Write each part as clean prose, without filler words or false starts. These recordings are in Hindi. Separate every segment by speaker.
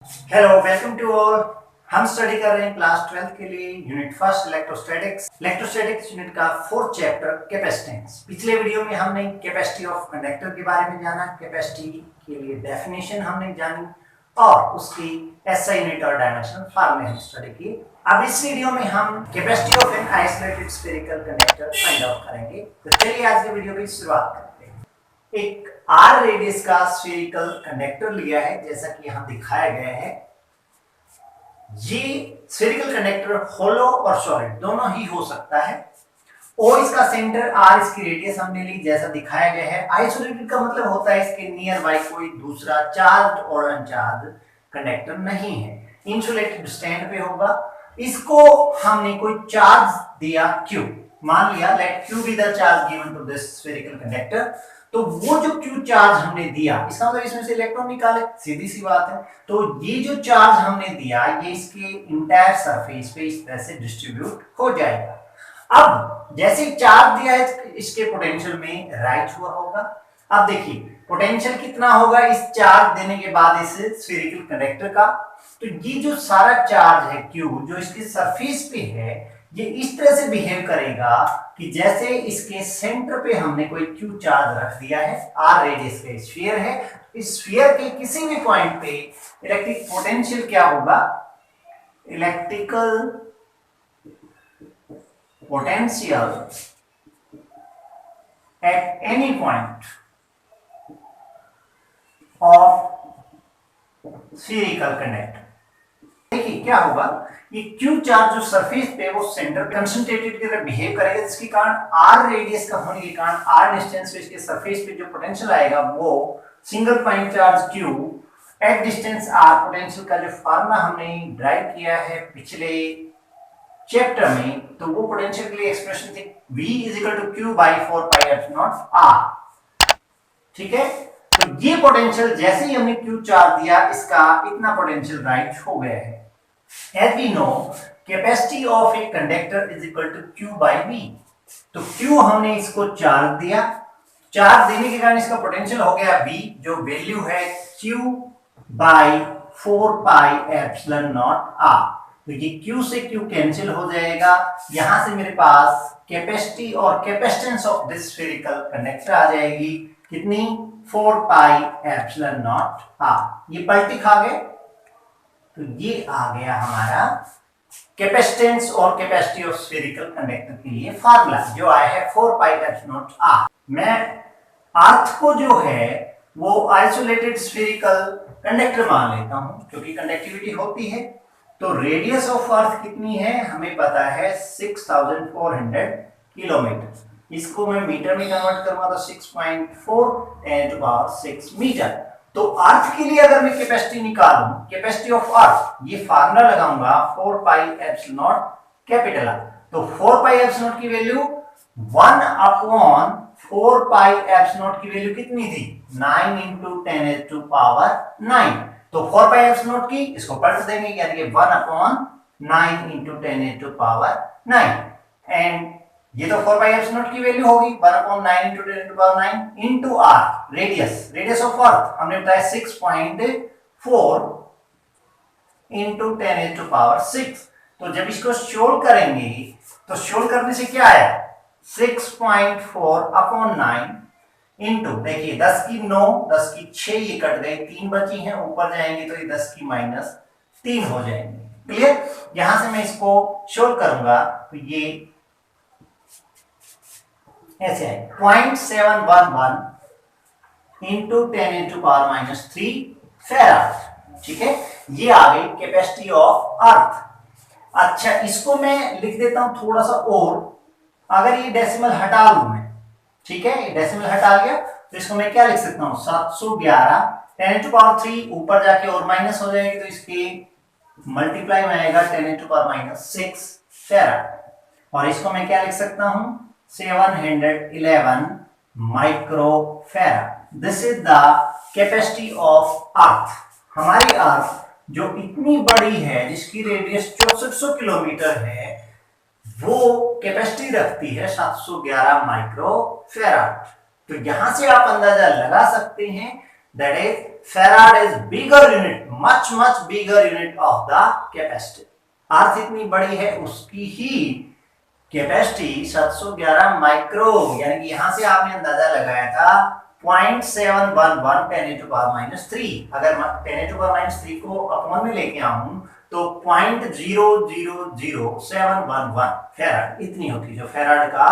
Speaker 1: Hello, welcome to all. हम स्टडी कर रहे हैं क्लास 12 के लिए unit first electrostatics. Electrostatics unit का फोर्थ चैप्टर कैपेसिटेंस। पिछले वीडियो में हमने कैपेसिटी ऑफ कंडक्टर के बारे में जाना, कैपेसिटी के लिए डेफिनेशन हमने जानी और उसकी एसआई यूनिट और डायमेंशनल फार्मूले हमने स्टडी किए। अब इस वीडियो में हम capacity of an isolated spherical conductor find out करेंगे। तो चलिए आज के वीडियो की शुरुआत करते हैं। एक आर रेडियस का स्फेरिकल कंडक्टर लिया है, जैसा कि यहां दिखाया गया है। ये स्फेरिकल कंडक्टर होलो और सॉलिड दोनों ही हो सकता है। ओ इसका सेंटर, आर इसकी रेडियस हमने ली, जैसा दिखाया गया है। आइसोलेटेड का मतलब होता है इसके नियर बाय कोई दूसरा चार्ज और अनचार्ज कंडक्टर नहीं है। इंसुलेटेड स्टैंड पे होगा। इसको हमने कोई चार्ज दिया Q, मान लिया let Q be the charge given to this spherical conductor. तो वो जो Q चार्ज हमने दिया, इसका मतलब इसमें से इलेक्ट्रॉन निकाले, सीधी सी बात है। तो ये जो चार्ज हमने दिया, ये इसके इंटायर सरफेस पे इस तरह से डिस्ट्रीब्यूट हो जाएगा। अब जैसे चार्ज दिया है, इसके पोटेंशियल में राइज हुआ होगा। अब देखिए पोटेंशियल कितना होगा इस चार्ज देने के बाद इस स्फेरिकल कंडक्टर का। तो ये जो सारा चार्ज है Q, जो इसके सरफेस पे है, ये इस तरह से बिहेव करेगा कि जैसे इसके सेंटर पे हमने कोई Q चार्ज रख दिया है। R रेडियस का स्फीयर है। इस स्फीयर के किसी भी पॉइंट पे इलेक्ट्रिक पोटेंशियल क्या होगा? Electrical potential at any point of spherical conductor. देखिए क्या होगा, ये Q चार्ज जो सरफेस पे वो सेंटर पे कंसंट्रेटेड की तरह बिहेव करेगा, जिसके कारण R रेडियस का होने के कारण R डिस्टेंस पे इसके सरफेस पे जो पोटेंशियल आएगा वो single point charge Q at distance R। Potential का जो फार्मूला हमने ड्राइव किया है पिछले चैप्टर में, तो वो पोटेंशियल के लिए एक्सप्रेशन थी V is equal to Q by 4 pi epsilon R। ठीक है, तो ये पोटेंशियल जैसे ही हमने Q चार्ज दिया, इसका इतना पोटेंशियल राइज हो गया है। As we know, capacity of a conductor is equal to Q by V। तो Q हमने इसको चार्ज दिया, चार्ज देने के कारण इसका पोटेंशियल हो गया V, जो वैल्यू है Q by 4 pi epsilon not R। तो ये Q से Q कैंसिल हो जाएगा। यहां से मेरे पास कैपेसिटी और capacitance of this spherical conductor आ जाएगी। कितनी? 4 पाई एप्सिलॉन नॉट R। ये पलटी खा गए, तो ये आ गया हमारा कैपेसिटेंस और कैपेसिटी ऑफ स्फेरिकल कंडक्टर के लिए फार्मूला, जो आया है 4 पाई एप्सिलॉन नॉट R। मैं अर्थ को जो है वो आइसोलेटेड स्फेरिकल कंडक्टर मान लेता हूं, क्योंकि कंडक्टिविटी होती है। तो रेडियस ऑफ अर्थ कितनी है हमें पता है, 6400 किलोमीटर। इसको मैं मीटर में कन्वर्ट करूंगा तो 6.4 10 टू पावर 6 मीटर। तो अर्थ के लिए अगर मैं कैपेसिटी निकालूं, कैपेसिटी ऑफ अर्थ, ये फार्मूला लगाऊंगा 4 pi epsilon not capital R। तो 4 पाई एप्सिलॉन नॉट की value 1 upon 4 pi epsilon naught की वैल्यू कितनी थी? 9 इंटू 10 टू पावर 9। तो 4 पाई एप्सिलॉन नॉट की इसको पलट देंगे, यानी कि 1 upon 9 into 10 to power 9। And ये तो 4 पाई एप्सिलॉन नॉट की वैल्यू होगी 1 upon 9 into 10 to power 9 into R radius of earth हमने बताया 6.4 इंटू 10 टू पावर 6। तो जब इसको सोल्व करेंगे तो सोल्व करने से क्या आया? 6.4 अपॉन 9 इंटू, देखिए 10 की 9, 10 की 6, ये कट गए, 3 बची हैं, ऊपर जाएंगे तो ये 10 की माइनस 3 हो जाएंगे। क्लियर? यहां से मैं इसको सोल्व करूंगा तो ये ऐसे है 0.711 into 10 to power minus 3 farad. ठीक है, ये आ गई कैपेसिटी ऑफ अर्थ। अच्छा, इसको मैं लिख देता हूं थोड़ा सा और, अगर ये डेसिमल हटा लूं मैं, ठीक है, ये डेसिमल हटा गया तो इसको मैं क्या लिख सकता हूं? 711 10 टू पावर 3, ऊपर जाके और माइनस हो जाएगी तो इसके मल्टीप्लाई में आएगा 10 टू पावर माइनस 6 फेराड। और इसको मैं क्या लिख सकता हूं? 711 microfarad. This is the capacity of earth. हमारी अर्थ जो इतनी बड़ी है, जिसकी रेडियस 6400 किलोमीटर है, वो कैपेसिटी रखती है 711 माइक्रोफैराड। तो यहां से आप अंदाजा लगा सकते हैं that is farad is bigger unit, much bigger unit of the capacity. अर्थ इतनी बड़ी है, उसकी ही कैपेसिटी 711 माइक्रो, यानी कि यहां से आपने अंदाजा लगाया था 0.711 10⁻³ अगर 10⁻³ को अपॉन में लेके आऊं तो 0.000711 फेराड इतनी होती, जो फेराड का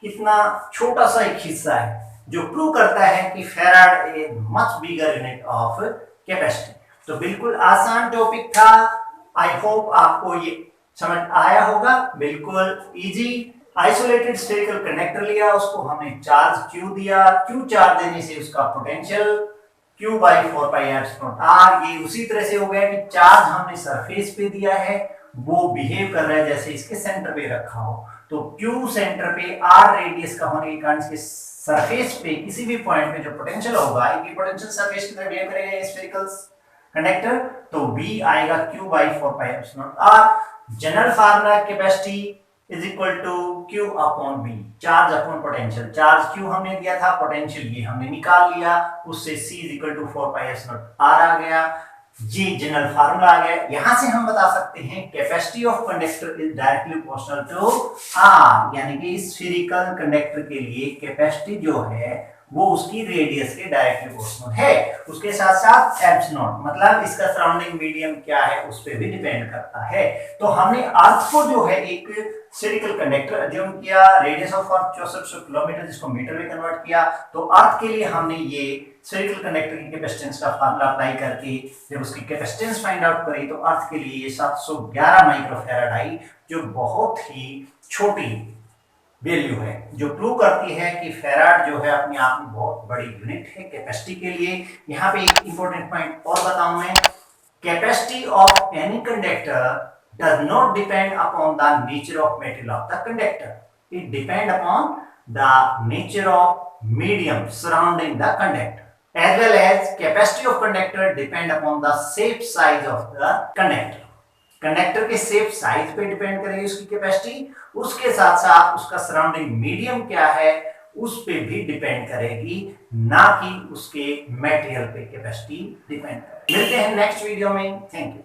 Speaker 1: कितना छोटा सा एक हिस्सा है, जो प्रूव करता है कि farad is much bigger unit of capacity. तो बिल्कुल आसान टॉपिक था, आई होप आपको ये समझ आया होगा, बिल्कुल इजी। आइसोलेटेड स्फेरिकल कंडक्टर लिया, उसको हमने चार्ज Q दिया, Q चार्ज देने से उसका पोटेंशियल Q/4πr, ये उसी तरह से हो गया कि चार्ज हमने सरफेस पे दिया है, वो बिहेव कर रहा है जैसे इसके सेंटर पे रखा हो, तो Q सेंटर पे, R रेडियस का होने के कारण इसके सरफेस पे किसी भी पॉइंट पे जो पोटेंशियल होगा, ये पोटेंशियल सरफेस की तरह बिहेव करेगा स्फेरिकल कंडक्टर, तो B आएगा Q/4πr। General formula capacity is equal to Q upon B, charge upon potential, charge Q हमने दिया था, पोटेंशियल ये हमने निकाल लिया, उससे C is equal to 4πr आ गया, जी जनरल फार्मूला आ गया। यहां से हम बता सकते हैं capacity of conductor is directly proportional to R, यानी कि स्फेरिकल कंडक्टर के लिए कैपेसिटी जो है वो उसकी रेडियस के डायरेक्टली प्रोपोर्शनल है, उसके साथ साथ एप्सिलॉन, मतलब इसका सराउंडिंग मीडियम क्या है उस पर भी डिपेंड करता है। तो हमने अर्थ को जो है एक स्फेरिकल कंडक्टर अज्यूम किया, रेडियस ऑफ अर्थ 6400 किलोमीटर, जिसको मीटर में कन्वर्ट किया, तो अर्थ के लिए हमने ये स्फेरिकल कंडक्टर की कैपेसिटेंस का फार्मूला अप्लाई करके जब उसकी कैपेसिटेंस फाइंड आउट करी तो अर्थ के लिए ये 711 माइक्रोफैराड आई, जो बहुत ही छोटी वैल्यू है, जो प्रूव करती है कि फेराड जो है अपने आप में बहुत बड़ी यूनिट है कैपेसिटी के लिए। यहाँ पे एक इंपॉर्टेंट पॉइंट और बताऊं मैं, capacity of any conductor does not depend upon the nature of material of the conductor, it depend upon the nature of medium surrounding the conductor, as well as capacity of conductor depend upon the shape size of the conductor. Conductor के शेप साइज पे डिपेंड करेगी उसकी कैपेसिटी, उसके साथ साथ उसका सराउंडिंग मीडियम क्या है उस पे भी डिपेंड करेगी, ना कि उसके मटेरियल पे कैपेसिटी डिपेंड करेगी। मिलते हैं नेक्स्ट वीडियो में, थैंक यू।